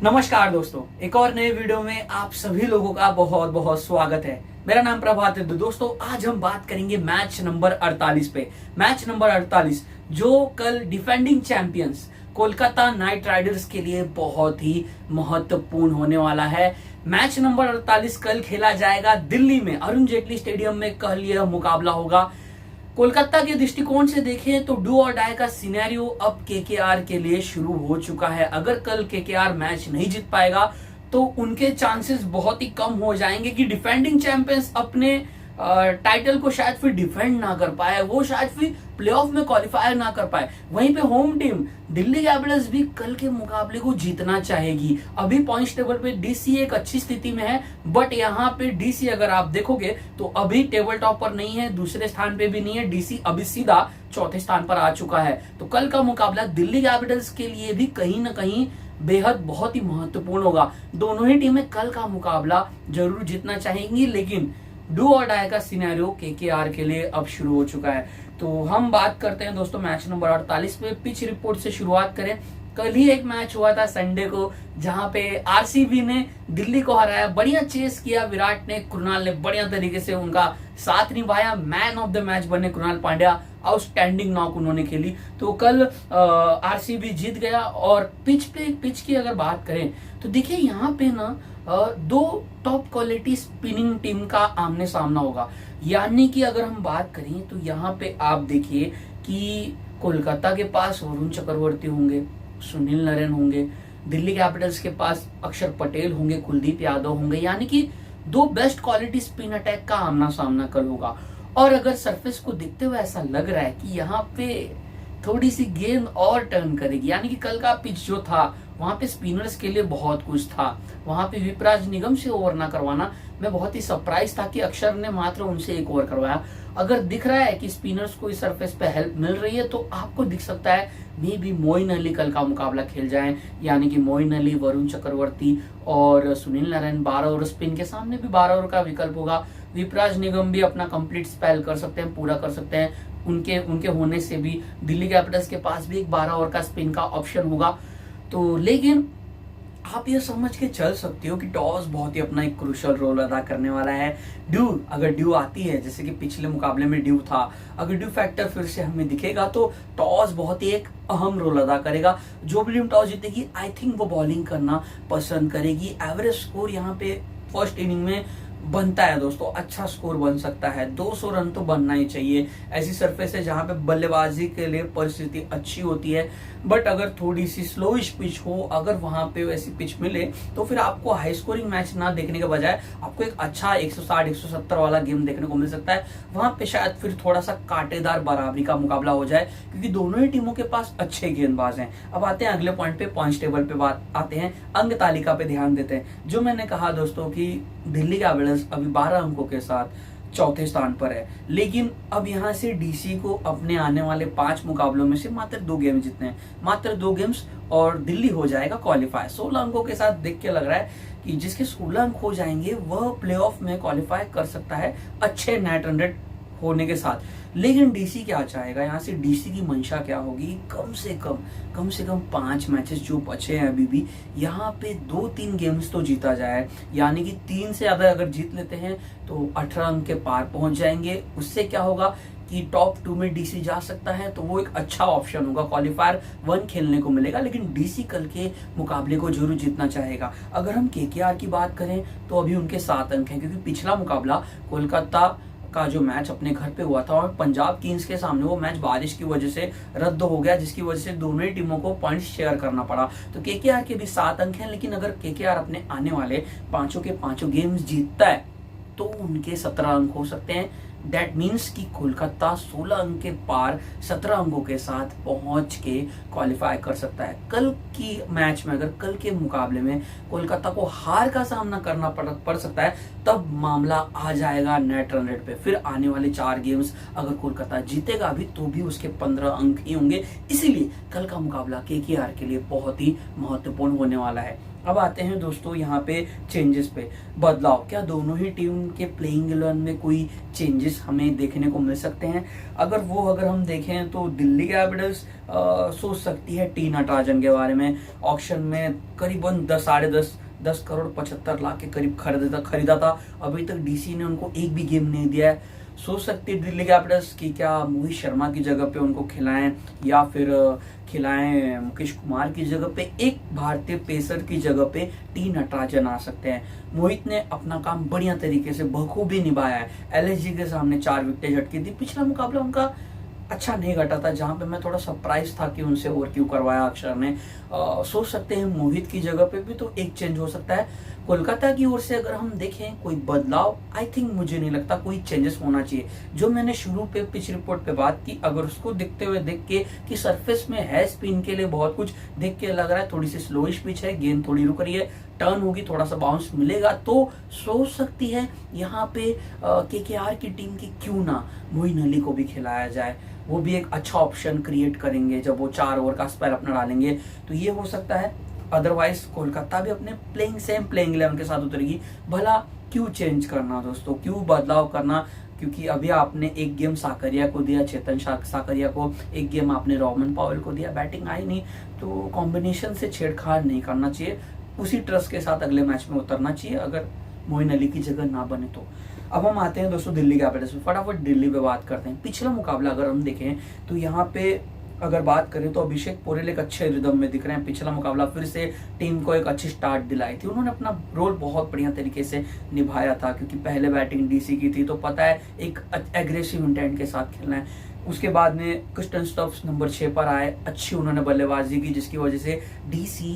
नमस्कार दोस्तों, एक और नए वीडियो में आप सभी लोगों का बहुत बहुत स्वागत है। मेरा नाम प्रभात है। दोस्तों, आज हम बात करेंगे मैच नंबर 48 पे। मैच नंबर 48 जो कल defending champions Kolkata night Riders के लिए बहुत ही महत्वपूर्ण होने वाला है। मैच नंबर 48 कल खेला जाएगा दिल्ली में, अरुण जेटली स्टेडियम में कल यह मुकाबला होगा। कोलकाता के दृष्टिकोण से देखें तो डू और डाई का सिनेरियो अब केकेआर के लिए शुरू हो चुका है। अगर कल केकेआर मैच नहीं जीत पाएगा तो उनके चांसेस बहुत ही कम हो जाएंगे कि डिफेंडिंग चैंपियंस अपने टाइटल को शायद फिर डिफेंड ना कर पाए, वो शायद फिर प्लेऑफ में क्वालिफायर ना कर पाए। वहीं पे होम टीम दिल्ली कैपिटल्स भी कल के मुकाबले को जीतना चाहेगी। अभी पॉइंट्स टेबल पे डीसी एक अच्छी स्थिति में है, बट यहाँ पे डीसी अगर आप देखोगे तो अभी टेबल टॉप पर नहीं है, दूसरे स्थान पे भी नहीं है। डीसी अभी सीधा चौथे स्थान पर आ चुका है। तो कल का मुकाबला दिल्ली कैपिटल्स के लिए भी कहीं ना कहीं बेहद बहुत ही महत्वपूर्ण होगा। दोनों ही टीमें कल का मुकाबला जरूर जीतना चाहेंगी, लेकिन डू और डाई का सिनेरियो केकेआर के लिए अब शुरू हो चुका है। तो हम बात करते हैं दोस्तों मैच नंबर 48 पे। पिच रिपोर्ट से शुरुआत करें। कल ही एक मैच हुआ था संडे को, जहां पे आरसीबी ने दिल्ली को हराया। बढ़िया चेस किया विराट ने, कृणाल ने बढ़िया तरीके से उनका साथ निभाया। मैन ऑफ द मैच बने कृणाल पांड्या, आउटस्टैंडिंग नॉक उन्होंने खेली। तो कल आरसीबी जीत गया। और पिच की अगर बात करें तो देखिए यहाँ पे ना दो टॉप क्वालिटी स्पिनिंग टीम का आमने सामना होगा। यानी कि अगर हम बात करें तो यहाँ पे आप देखिए कि कोलकाता के पास वरुण चक्रवर्ती होंगे, सुनील नरेन होंगे, दिल्ली कैपिटल्स के पास अक्षर पटेल होंगे, कुलदीप यादव होंगे। यानी कि दो बेस्ट क्वालिटी स्पिन अटैक का आमना सामना कल होगा। और अगर सरफेस को देखते हुए ऐसा लग रहा है कि यहाँ पे थोड़ी सी गेंद और टर्न करेगी, यानी कि कल का पिच जो था वहां पे स्पिनर्स के लिए बहुत कुछ था। वहां पे विपराज निगम से ओवर ना करवाना, मैं बहुत ही सरप्राइज था कि अक्षर ने मात्र उनसे एक ओवर करवाया। अगर दिख रहा है कि स्पिनर्स को इस सरफेस पे हेल्प मिल रही है तो आपको दिख सकता है मे बी मोइन अली कल का मुकाबला खेल जाए। यानी कि मोइन अली, वरुण चक्रवर्ती और सुनील नारायण 12 ओवर, स्पिन के सामने भी 12 ओवर का विकल्प होगा। विपराज निगम भी अपना कंप्लीट स्पेल कर सकते हैं, पूरा कर सकते हैं। उनके होने से भी दिल्ली कैपिटल्स के पास भी एक 12 ओवर का स्पिन का ऑप्शन होगा। तो लेकिन आप ये समझ के चल सकते हो कि टॉस बहुत ही अपना एक क्रूशियल रोल अदा करने वाला है। अगर ड्यू आती है, जैसे कि पिछले मुकाबले में ड्यू था, अगर ड्यू फैक्टर फिर से हमें दिखेगा तो टॉस बहुत ही एक अहम रोल अदा करेगा। जो भी टीम टॉस जीतेगी आई थिंक वो बॉलिंग करना पसंद करेगी। एवरेज स्कोर यहाँ पे फर्स्ट इनिंग में बनता है दोस्तों, अच्छा स्कोर बन सकता है। 200 रन तो बनना ही चाहिए। ऐसी सरफेस है जहां पे बल्लेबाजी के लिए परिस्थिति अच्छी होती है, बट अगर थोड़ी सी स्लोइश पिच हो, अगर वहां पे वैसी पिच मिले तो फिर आपको हाई स्कोरिंग मैच ना देखने के बजाय आपको एक अच्छा 160-170 वाला गेम देखने को मिल सकता है। वहां पे शायद फिर थोड़ा सा कांटेदार बराबरी का मुकाबला हो जाए, क्योंकि दोनों ही टीमों के पास अच्छे गेंदबाज हैं। अब आते हैं अगले पॉइंट पे, पॉइंट्स टेबल पे बात आते हैं, अंक तालिका पे ध्यान देते हैं। जो मैंने कहा दोस्तों कि दिल्ली कैपिटल्स अभी 12 अंकों के साथ चौथे स्थान पर है, लेकिन अब यहां से डीसी को अपने आने वाले 5 मुकाबलों में से मात्र 2 गेम जीतने हैं, मात्र 2 गेम्स, और दिल्ली हो जाएगा क्वालिफाई। 16 अंकों के साथ देख के लग रहा है कि जिसके 16 अंक हो जाएंगे वह प्लेऑफ में क्वालिफाई कर सकता है अच्छे नेट रन रेट होने के साथ। लेकिन डीसी क्या चाहेगा, यहाँ से डीसी की मंशा क्या होगी, कम से कम 5 मैचेस जो बचे हैं अभी भी, यहाँ पे 2-3 गेम्स तो जीता जाए। यानी कि 3 से ज्यादा अगर जीत लेते हैं तो 18 अंक के पार पहुंच जाएंगे। उससे क्या होगा कि टॉप 2 में डीसी जा सकता है, तो वो एक अच्छा ऑप्शन होगा, क्वालिफायर 1 खेलने को मिलेगा। लेकिन डीसी कल के मुकाबले को जरूर जीतना चाहेगा। अगर हम केकेआर की बात करें तो अभी उनके 7 अंक हैं, क्योंकि पिछला मुकाबला कोलकाता का जो मैच अपने घर पे हुआ था और पंजाब किंग्स के सामने, वो मैच बारिश की वजह से रद्द हो गया, जिसकी वजह से दोनों ही टीमों को पॉइंट्स शेयर करना पड़ा। तो केकेआर के भी 7 अंक हैं, लेकिन अगर केकेआर अपने आने वाले 5 के 5 गेम्स जीतता है तो उनके 17 अंक हो सकते हैं। दैट मीन्स कि कोलकाता 16 अंक के पार 17 अंकों के साथ पहुंच के क्वालिफाई कर सकता है। कल की मैच में, अगर कल के मुकाबले में कोलकाता को हार का सामना करना पड़ सकता है, तब मामला आ जाएगा नेट रन रेट पे। फिर आने वाले 4 गेम्स अगर कोलकाता जीतेगा भी तो भी उसके 15 अंक ही होंगे। इसीलिए कल का मुकाबला केकेआर के लिए बहुत ही महत्वपूर्ण होने वाला है। अब आते हैं दोस्तों यहाँ पे चेंजेस पे, बदलाव। क्या दोनों ही टीम के प्लेइंग 11 में कोई चेंजेस हमें देखने को मिल सकते हैं? अगर हम देखें तो दिल्ली कैपिटल्स सोच सकती है टी नटराजन के बारे में। ऑक्शन में करीबन 10 करोड़ 75 लाख के करीब खरीदा था। अभी तक डीसी ने उनको एक भी गेम नहीं दिया है। सोच सकती है दिल्ली कैपिटल्स की क्या मोहित शर्मा की जगह पे उनको खिलाएं, या फिर खिलाएं मुकेश कुमार की जगह पे, एक भारतीय पेसर की जगह पे टी नटराजन आ सकते हैं। मोहित ने अपना काम बढ़िया तरीके से बखूबी निभाया है। एलएसजी के सामने 4 विकेटें झटकी थी। पिछला मुकाबला उनका अच्छा नहीं घटा था, जहां पे मैं थोड़ा सरप्राइज था कि उनसे ओवर क्यों करवाया अक्षर ने। सोच सकते हैं मोहित की जगह पे भी तो एक चेंज हो सकता है। कोलकाता की ओर से अगर हम देखें कोई बदलाव, आई थिंक मुझे नहीं लगता कोई चेंजेस होना चाहिए। जो मैंने शुरू पे पिच रिपोर्ट पे बात की, अगर उसको दिखते हुए देख के कि सरफेस में है स्पिन के लिए बहुत कुछ, देख के लग रहा है थोड़ी सी स्लोइश पिच है, गेंद थोड़ी रुक रही है, टर्न होगी, थोड़ा सा बाउंस मिलेगा, तो सोच सकती है यहाँ पे केकेआर की टीम की क्यों ना मोइन अली को भी खिलाया जाए। वो भी एक अच्छा ऑप्शन क्रिएट करेंगे जब वो 4 ओवर का स्पेल अपना डालेंगे, तो ये हो सकता है। अदरवाइज कोलकाता भी अपने सेम प्लेइंग 11 के साथ उतरेगी। भला क्यों चेंज करना दोस्तों, क्यों बदलाव करना? क्योंकि अभी आपने एक गेम साकरिया को दिया, चेतन साकरिया को, एक गेम आपने रोमन पावेल को दिया, बैटिंग आई नहीं, तो कॉम्बिनेशन से छेड़छाड़ नहीं करना चाहिए। उसी ट्रस्ट के साथ अगले मैच में उतरना चाहिए अगर मोइन अली की जगह ना बने तो। अब हम आते हैं दोस्तों दिल्ली कैपिटल्स में। फटाफट दिल्ली पे बात करते हैं। पिछला मुकाबला अगर हम देखें तो यहाँ पे अगर बात करें तो अभिषेक पोरेल एक अच्छे रिदम में दिख रहे हैं। पिछला मुकाबला फिर से टीम को एक अच्छी स्टार्ट दिलाई थी। उन्होंने अपना रोल बहुत बढ़िया तरीके से निभाया था, क्योंकि पहले बैटिंग डीसी की थी, तो पता है एक एग्रेसिव इंटेंट के साथ खेलना है। उसके बाद में क्रिस्टन स्टफ्स नंबर 6 पर आए, अच्छी उन्होंने बल्लेबाजी की, जिसकी वजह से डीसी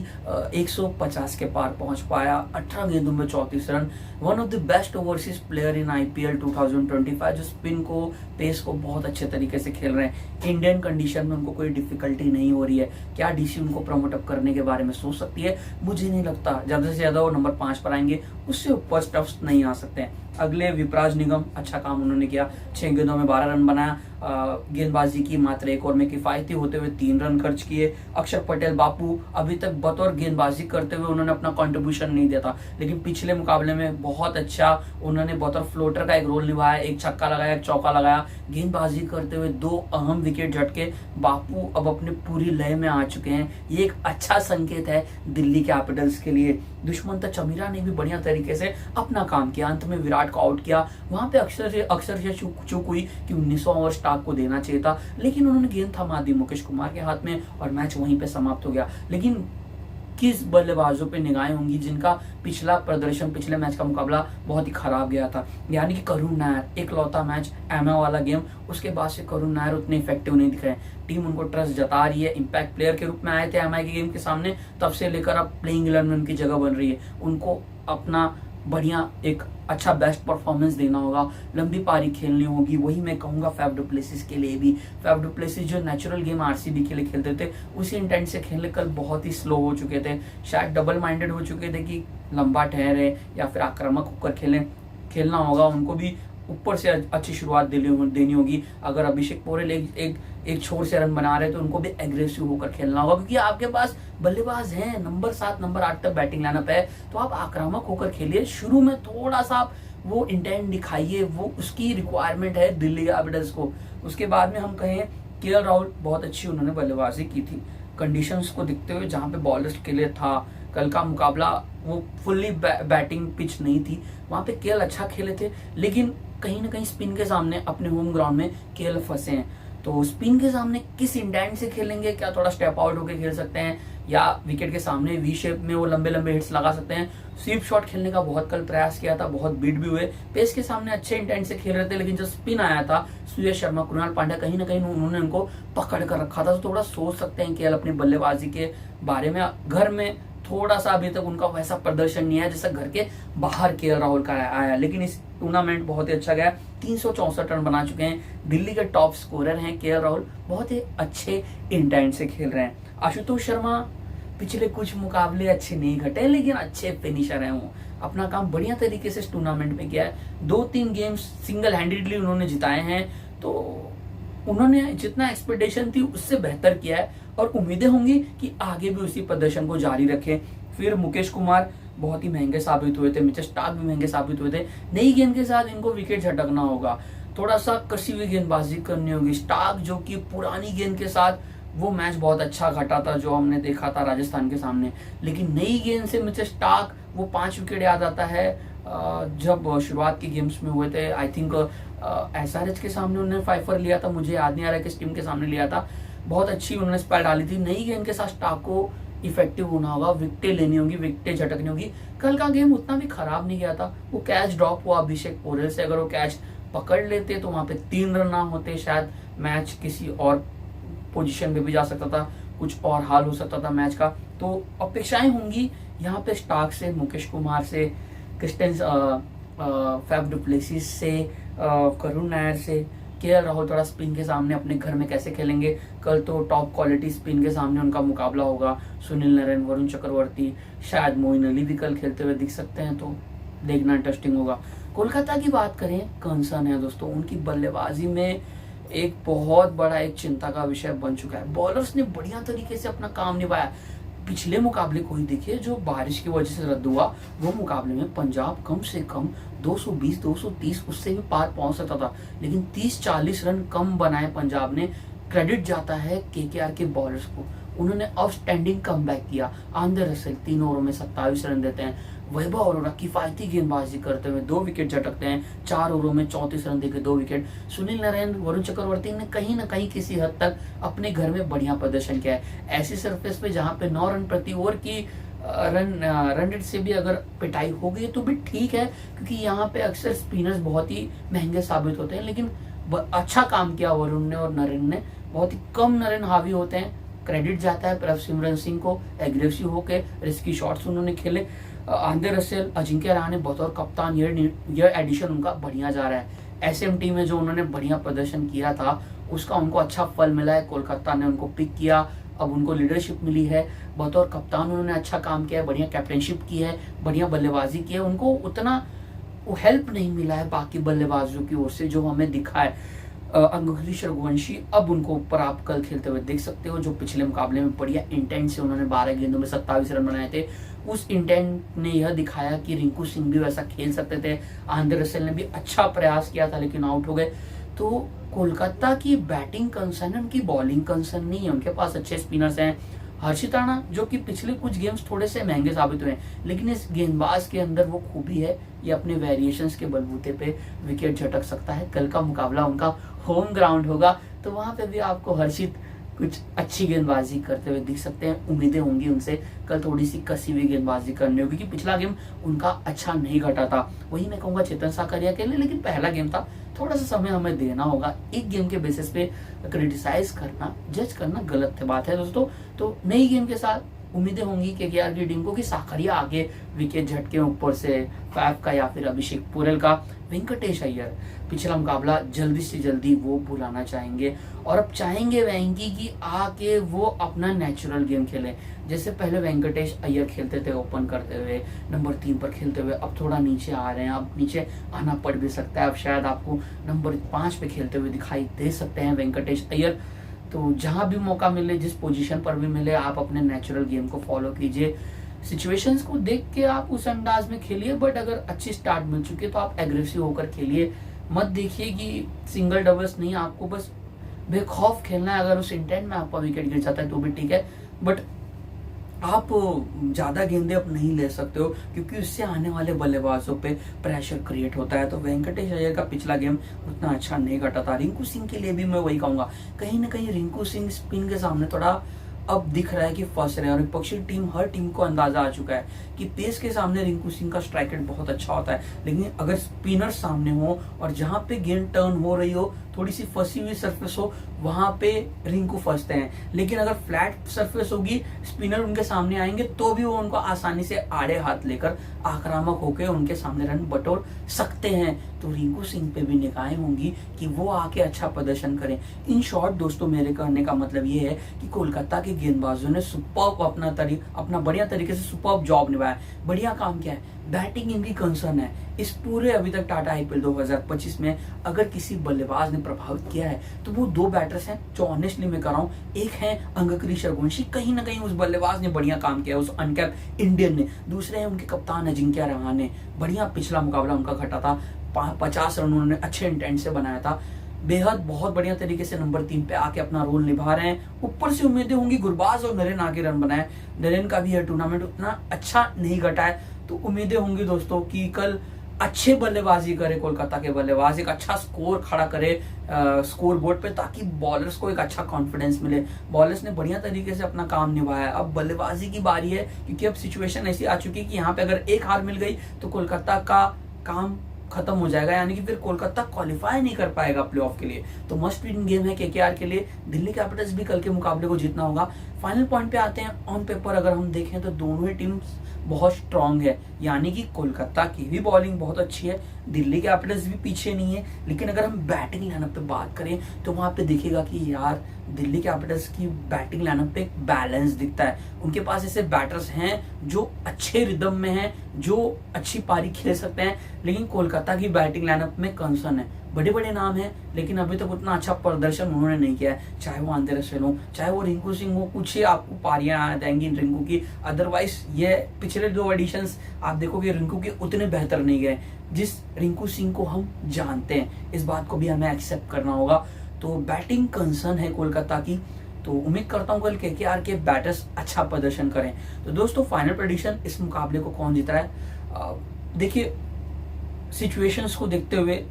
150 के पार पहुंच पाया। 18 गेंदों में 34 run. One of the best overseas player in IPL 2025, जो स्पिन को, पेस को बहुत अच्छे तरीके से खेल रहे हैं। इंडियन कंडीशन में उनको कोई डिफिकल्टी नहीं हो रही है। क्या डीसी उनको प्रमोट अप करने के बारे में सोच सकती है? मुझे नहीं लगता। ज्यादा से ज्यादा वो नंबर 5 पर आएंगे, उससे ऊपर स्टफ्स नहीं आ सकते हैं। अगले विपराज निगम, अच्छा काम उन्होंने किया, 6 गेंदों में 12 रन बनाया। गेंदबाजी की मात्र 1 ओवर में किफायती होते हुए 3 रन खर्च किए। अक्षर पटेल बापू अभी तक बतौर गेंदबाजी करते हुए उन्होंने अपना कंट्रीब्यूशन नहीं दिया था, लेकिन पिछले मुकाबले में बहुत अच्छा उन्होंने बतौर फ्लोटर का एक रोल निभाया। एक छक्का लगाया, एक चौका लगाया, गेंदबाजी करते हुए 2 अहम विकेट झटके। बापू अब अपने पूरी लय में आ चुके हैं। ये एक अच्छा संकेत है दिल्ली कैपिटल्स के लिए। दुष्मंत चमीरा ने भी बढ़िया तरीके से अपना काम किया, अंत में विराट को आउट किया। वहां पे अक्सर से चूक हुई कि 19वां ओवर स्टार्क को देना चाहिए था, लेकिन उन्होंने गेंद थमा दी मुकेश कुमार के हाथ में और मैच वहीं पे समाप्त हो गया। लेकिन किस बल्लेबाजों पे निगाहें होंगी जिनका पिछला प्रदर्शन, पिछले मैच का मुकाबला बहुत ही खराब गया था? यानी कि करुण नायर, एक लौता मैच एमए वाला गेम, उसके बाद से करुण नायर उतने इफेक्टिव नहीं दिख रहे हैं। टीम उनको ट्रस्ट जता रही है। इंपैक्ट प्लेयर के रूप में आए थे एमआई के गेम के सामने, तब से लेकर अब प्लेइंग 11 में उनकी जगह बन रही है। उनको अपना बढ़िया एक अच्छा बेस्ट परफॉर्मेंस देना होगा, लंबी पारी खेलनी होगी। वही मैं कहूंगा फैफ डु प्लेसिस के लिए भी। फैफ डु प्लेसिस जो नेचुरल गेम आरसीबी के लिए खेलते थे, उसी इंटेंट से खेलने कल बहुत ही स्लो हो चुके थे, शायद डबल माइंडेड हो चुके थे कि लंबा ठहरे या फिर आक्रामक होकर खेलना होगा। उनको भी ऊपर से अच्छी शुरुआत देनी होगी। अगर अभिषेक पोरेल एक छोर से रन बना रहे तो उनको भी एग्रेसिव होकर खेलना होगा, क्योंकि आपके पास बल्लेबाज हैं, नंबर 7 नंबर 8 तक बैटिंग लाइनअप है, तो आप आक्रामक होकर खेलिए। शुरू में थोड़ा सा आप वो इंटेंट दिखाइए, वो उसकी रिक्वायरमेंट है दिल्ली कैपिटल्स को। उसके बाद में हम कहें केएल राहुल, बहुत अच्छी उन्होंने बल्लेबाजी की थी कंडीशंस को देखते हुए, जहां पे बॉलर्स के लिए था। कल का मुकाबला वो फुल्ली बैटिंग पिच नहीं थी, वहां पे केएल अच्छा खेले थे, लेकिन कहीं ना कहीं स्पिन के सामने अपने होम ग्राउंड में केएल फंसे हैं। तो स्पिन के सामने किस इंटेंट से खेलेंगे? क्या थोड़ा स्टेप आउट होकर खेल सकते हैं, या विकेट के सामने वी शेप में वो लंबे लंबे हिट्स लगा सकते हैं? स्वीप शॉट खेलने का बहुत कल प्रयास किया था, बहुत बीट भी हुए। पेस के सामने अच्छे इंटेंट से खेल रहे थे, लेकिन जब स्पिन आया था सूर्य शर्मा, कृणाल पांड्या, कहीं ना कहीं उन्होंने उनको पकड़ कर रखा था। तो थोड़ा सोच सकते हैं केएल अपनी बल्लेबाजी के बारे में। घर में थोड़ा सा अभी तक उनका वैसा प्रदर्शन नहीं है जैसा घर के बाहर केएल राहुल का आया, लेकिन इस टूर्नामेंट बहुत ही अच्छा गया। 364 रन बना चुके हैं, दिल्ली के टॉप स्कोरर हैं केएल राहुल, बहुत ही अच्छे इंटेंट से खेल रहे हैं। आशुतोष शर्मा पिछले कुछ मुकाबले अच्छे नहीं घटे, लेकिन अच्छे फिनिशर हैं। वो अपना काम बढ़िया तरीके से इस टूर्नामेंट में किया है। 2-3 गेम्स सिंगल हैंडेडली उन्होंने जिताए हैं, तो उन्होंने जितना एक्सपेक्टेशन थी उससे बेहतर किया है, और उम्मीदें होंगी कि आगे भी उसी प्रदर्शन को जारी रखें। फिर मुकेश कुमार बहुत ही महंगे साबित हुए थे, मिचेल स्टार्क भी महंगे साबित हुए थे। नई गेंद के साथ इनको विकेट झटकना होगा, थोड़ा सा कसी हुई गेंदबाजी करनी होगी। स्टार्क जो कि पुरानी गेंद के साथ वो मैच बहुत अच्छा घटा था जो हमने देखा था राजस्थान के सामने, लेकिन नई गेंद से मिचेल स्टार्क वो 5 विकेट याद आता है जब शुरुआत के गेम्स में हुए थे। आई थिंक SRH के सामने उन्होंने 5 लिया था, मुझे याद नहीं आ रहा किस टीम के सामने लिया था। बहुत अच्छी उन्होंने स्पेल डाली थी। नई गेंद के साथ स्टार्क को इफेक्टिव होना होगा, विकेटें लेनी होगी, विकेटें झटकनी होगी। कल का गेम उतना भी खराब नहीं गया था, वो कैच ड्रॉप हुआ अभिषेक पोरेल से, अगर वो कैच पकड़ लेते तो वहां पे 3 रन ना होते, शायद मैच किसी और पोजीशन पे भी जा सकता था, कुछ और हाल हो सकता था मैच का। तो अपेक्षाएं होंगी यहाँ पे स्टार्क से, मुकेश कुमार से, क्रिस्टेंस फैफ डु प्लेसिस से, करुण नायर से। केएल राहुल थोड़ा स्पिन के सामने अपने घर में कैसे खेलेंगे, कल तो टॉप क्वालिटी स्पिन के सामने उनका मुकाबला होगा। सुनील नारायण, वरुण चक्रवर्ती, शायद मोइन अली भी कल खेलते हुए दिख सकते हैं, तो देखना इंटरेस्टिंग होगा। कोलकाता की बात करें, कंसर्न है दोस्तों, उनकी बल्लेबाजी में एक बहुत बड़ा एक चिंता का विषय बन चुका है। बॉलर्स ने बढ़िया तरीके से अपना काम निभाया। पिछले मुकाबले को ही देखिए जो बारिश की वजह से रद्द हुआ, वो मुकाबले में पंजाब कम से कम 220 230 उससे भी पार पहुंच सकता था, लेकिन 30-40 रन कम बनाए पंजाब ने। क्रेडिट जाता है KKR के बॉलर्स को, उन्होंने आउटस्टैंडिंग कमबैक किया। आंद्रे रसेल 3 ओवरों में 27 रन देते हैं। वैभव अरोड़ा किफायती गेंदबाजी करते हुए 2 विकेट झटकते हैं, 4 ओवरों में 34 रन देकर 2 विकेट। सुनील नारायण, वरुण चक्रवर्ती ने कहीं ना कहीं किसी हद तक अपने घर में बढ़िया प्रदर्शन किया है। ऐसी सरफेस पे जहां पे 9 रन प्रति ओवर की रन रेट से भी अगर पिटाई हो गई तो भी ठीक है, क्योंकि यहाँ पे अक्सर स्पिनर्स बहुत ही महंगे साबित होते हैं। लेकिन अच्छा काम किया वरुण ने और नरेन ने, बहुत ही कम नरेन हावी होते हैं। क्रेडिट जाता है प्रभसिमरन सिंह को, एग्रेसिव होकर रिस्की शॉट्स उन्होंने खेले। आंद्रे रसेल, अजिंक्य रहाणे बतौर कप्तान, ये एडिशन उनका बढ़िया जा रहा है। SMT में जो उन्होंने बढ़िया प्रदर्शन किया था उसका उनको अच्छा फल मिला है। कोलकाता ने उनको पिक किया, अब उनको लीडरशिप मिली है। बतौर कप्तान उन्होंने अच्छा काम किया है, बढ़िया कैप्टनशिप की है, बढ़िया बल्लेबाजी की है। उनको उतना वो हेल्प नहीं मिला है बाकी बल्लेबाजों की ओर से जो हमें दिखा है। अंकुश रघुवंशी अब उनको ऊपर आप कल खेलते हुए देख सकते हो, जो पिछले मुकाबले में बढ़िया इंटेंट से उन्होंने 12 गेंदों में 27 रन बनाए थे। उस इंटेंट ने यह दिखाया कि रिंकू सिंह भी वैसा खेल सकते थे। आंद्रे रसेल ने भी अच्छा प्रयास किया था लेकिन आउट हो गए। तो कोलकाता की बैटिंग कंसर्न है, उनकी बॉलिंग कंसर्न नहीं है। उनके पास अच्छे स्पिनर्स हैं। हर्षित राणा जो कि पिछले कुछ गेम्स थोड़े से महंगे साबित हुए हैं, लेकिन इस गेंदबाज के अंदर वो खूबी है, ये अपने वेरिएशंस के बलबूते पे विकेट झटक सकता है। कल का मुकाबला उनका होम ग्राउंड होगा, तो वहां पे भी आपको हर्षित कुछ अच्छी गेंदबाजी करते हुए दिख सकते हैं। उम्मीदें होंगी उनसे कल थोड़ी सी कसी हुई गेंदबाजी करनी होगी, क्योंकि पिछला गेम उनका अच्छा नहीं घटा था। वही मैं कहूंगा चेतन साकरिया के लिए, लेकिन पहला गेम था, थोड़ा सा समय हमें देना होगा। एक गेम के बेसिस पे क्रिटिसाइज करना, जज करना गलत बात है दोस्तों। तो नई गेम के साथ उम्मीदें होंगी KKR की टीम को कि साकरिया आगे विकेट झटके ऊपर से फैफ का या फिर अभिषेक पोरेल का। वेंकटेश अय्यर पिछला मुकाबला जल्दी से जल्दी वो भुलाना चाहेंगे, और अब चाहेंगे वेंकी कि आके वो अपना नेचुरल गेम खेले। जैसे पहले वेंकटेश अय्यर खेलते थे ओपन करते हुए, नंबर 3 पर खेलते हुए, अब थोड़ा नीचे आ रहे हैं। अब नीचे आना पड़ भी सकता है, अब शायद आपको नंबर 5 पे खेलते हुए दिखाई दे सकते हैं वेंकटेश अय्यर। तो जहां भी मौका मिले, जिस पोजीशन पर भी मिले, आप अपने नेचुरल गेम को फॉलो कीजिए। सिचुएशंस को देख के आप उस अंदाज में खेलिए, बट अगर अच्छी स्टार्ट मिल चुकी है तो आप एग्रेसिव होकर खेलिए। मत देखिए कि सिंगल डबल्स नहीं, आपको बस बेखौफ खेलना है। अगर उस इंटेंट में आपका विकेट गिर जाता है तो भी ठीक है, बट आप ज्यादा गेंदे अब नहीं ले सकते हो, क्योंकि उससे आने वाले बल्लेबाजों पे प्रेशर क्रिएट होता है। तो वेंकटेश अय्यर का पिछला गेम उतना अच्छा नहीं घटा था। रिंकू सिंह के लिए भी मैं वही कहूंगा, कहीं ना कहीं रिंकू सिंह स्पिन के सामने थोड़ा अब दिख रहा है कि फंस रहे हैं, और विपक्षी टीम, हर टीम को अंदाजा आ चुका है कि पेस के सामने रिंकू सिंह का स्ट्राइक रेट बहुत अच्छा होता है, लेकिन अगर स्पिनर सामने हो और जहां पे गेंद टर्न हो रही हो, थोड़ी सी फंसी हुई सरफेस हो, वहां पे रिंकू फंसते हैं। लेकिन अगर फ्लैट सरफेस होगी, स्पिनर उनके सामने आएंगे तो भी वो उनको आसानी से आड़े हाथ लेकर आक्रामक होकर उनके सामने रन बटोर सकते हैं। तो रिंकू सिंह पे भी निगाहें होंगी कि वो आके अच्छा प्रदर्शन करें। इन शॉर्ट दोस्तों, मेरे कहने का मतलब ये है कि कोलकाता के के गेंदबाजों ने अपना बढ़िया तरीके से सुपर्ब जॉब निभाया, बढ़िया काम किया है। बैटिंग इनकी कंसर्न है। इस पूरे अभी तक टाटा आईपीएल 2025 में अगर किसी बल्लेबाज ने प्रभावित किया है तो वो 2 बैटर्स हैं, जो ऑनेस्टली मैं कर रहा हूँ। एक है अंगकरी रघुवंशी, कहीं ना कहीं उस बल्लेबाज ने बढ़िया काम किया, उस अनकैप इंडियन ने। दूसरे हैं उनके कप्तान अजिंक्य रहाणे ने, बढ़िया पिछला मुकाबला उनका घटा था, 50 रन उन्होंने अच्छे इंटेंट से बनाया था। बेहद बहुत बढ़िया तरीके से नंबर 3 पे आके अपना रोल निभा रहे हैं। ऊपर से उम्मीदें होंगी गुरबाज और नरेन आके रन बनाए। नरेन का भी यह टूर्नामेंट उतना अच्छा नहीं घटा है, तो उम्मीदें होंगी दोस्तों कि कल अच्छे बल्लेबाजी करे कोलकाता के बल्लेबाज, एक अच्छा स्कोर खड़ा करे स्कोर बोर्ड पे, ताकि बॉलर्स को एक अच्छा कॉन्फिडेंस मिले। बॉलर्स ने बढ़िया तरीके से अपना काम निभाया। अब बल्लेबाजी की बारी है, क्योंकि अब सिचुएशन ऐसी आ चुकी है कि यहाँ पे अगर एक हार मिल गई तो कोलकाता का काम खत्म हो जाएगा, यानी कि फिर कोलकाता क्वालिफाई नहीं कर पाएगा प्लेऑफ के लिए। तो मस्ट विन गेम है केकेआर के लिए। दिल्ली कैपिटल्स भी कल के मुकाबले को जीतना होगा। फाइनल पॉइंट पे आते हैं। ऑन पेपर अगर हम देखें तो दोनों ही टीम्स बहुत स्ट्रांग है, यानी कि कोलकाता की भी बॉलिंग बहुत अच्छी है, दिल्ली कैपिटल्स भी पीछे नहीं है। लेकिन अगर हम बैटिंग लाइनअप पे बात करें तो वहां पे देखिएगा कि यार दिल्ली कैपिटल्स की बैटिंग लाइनअप पे एक बैलेंस दिखता है। उनके पास ऐसे बैटर्स हैं जो अच्छे रिदम में हैं, जो अच्छी पारी खेल सकते हैं। लेकिन कोलकाता की बैटिंग लाइनअप में कंसर्न है। बड़े बड़े नाम हैं, लेकिन अभी तक उतना अच्छा प्रदर्शन उन्होंने नहीं किया है। चाहे वो आंद्रे रसेल हो, चाहे वो रिंकू सिंह हो, कुछ ही आपको पारियां आ जाएंगी रिंकू की। अदरवाइज ये पिछले 2 एडिशंस आप देखोगे रिंकू के उतने बेहतर नहीं गए जिस रिंकू सिंह को हम जानते हैं। इस बात को भी हमें एक्सेप्ट करना होगा। तो बैटिंग कंसर्न है कोलकाता की। तो उम्मीद करता हूं कल केकेआर के बैटर्स अच्छा प्रदर्शन करें। तो दोस्तों फाइनल प्रेडिक्शन, इस मुकाबले को कौन जीता है? देखिए सिचुएशंस को देखते हुए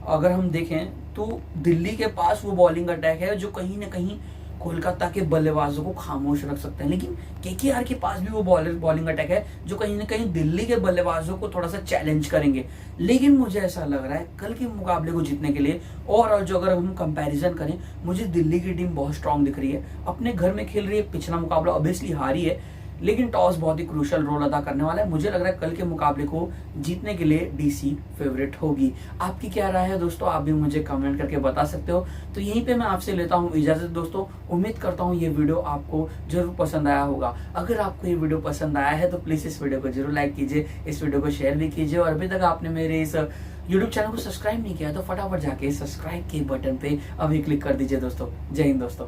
अगर हम देखें तो दिल्ली के पास वो बॉलिंग अटैक है जो कहीं ना कहीं कोलकाता के बल्लेबाजों को खामोश रख सकते हैं। लेकिन केकेआर के पास भी वो बॉलिंग अटैक है जो कहीं ना कहीं दिल्ली के बल्लेबाजों को थोड़ा सा चैलेंज करेंगे। लेकिन मुझे ऐसा लग रहा है कल के मुकाबले को जीतने के लिए, और जो अगर हम कंपैरिजन करें, मुझे दिल्ली की टीम बहुत स्ट्रांग दिख रही है, अपने घर में खेल रही है। पिछला मुकाबला ऑब्वियसली हारी है, लेकिन टॉस बहुत ही क्रूशियल रोल अदा करने वाला है। मुझे लग रहा है कल के मुकाबले को जीतने के लिए डीसी फेवरेट होगी। आपकी क्या राय है दोस्तों? आप भी मुझे कमेंट करके बता सकते हो। तो यहीं पे मैं आपसे लेता हूं इजाजत दोस्तों। उम्मीद करता हूं ये वीडियो आपको जरूर पसंद आया होगा। अगर आपको ये वीडियो पसंद आया है तो प्लीज इस वीडियो को जरूर लाइक कीजिए, इस वीडियो को शेयर भी कीजिए, और अभी तक आपने मेरे इस यूट्यूब चैनल को सब्सक्राइब नहीं किया तो फटाफट जाके सब्सक्राइब के बटन पे अभी क्लिक कर दीजिए दोस्तों। जय हिंद दोस्तों।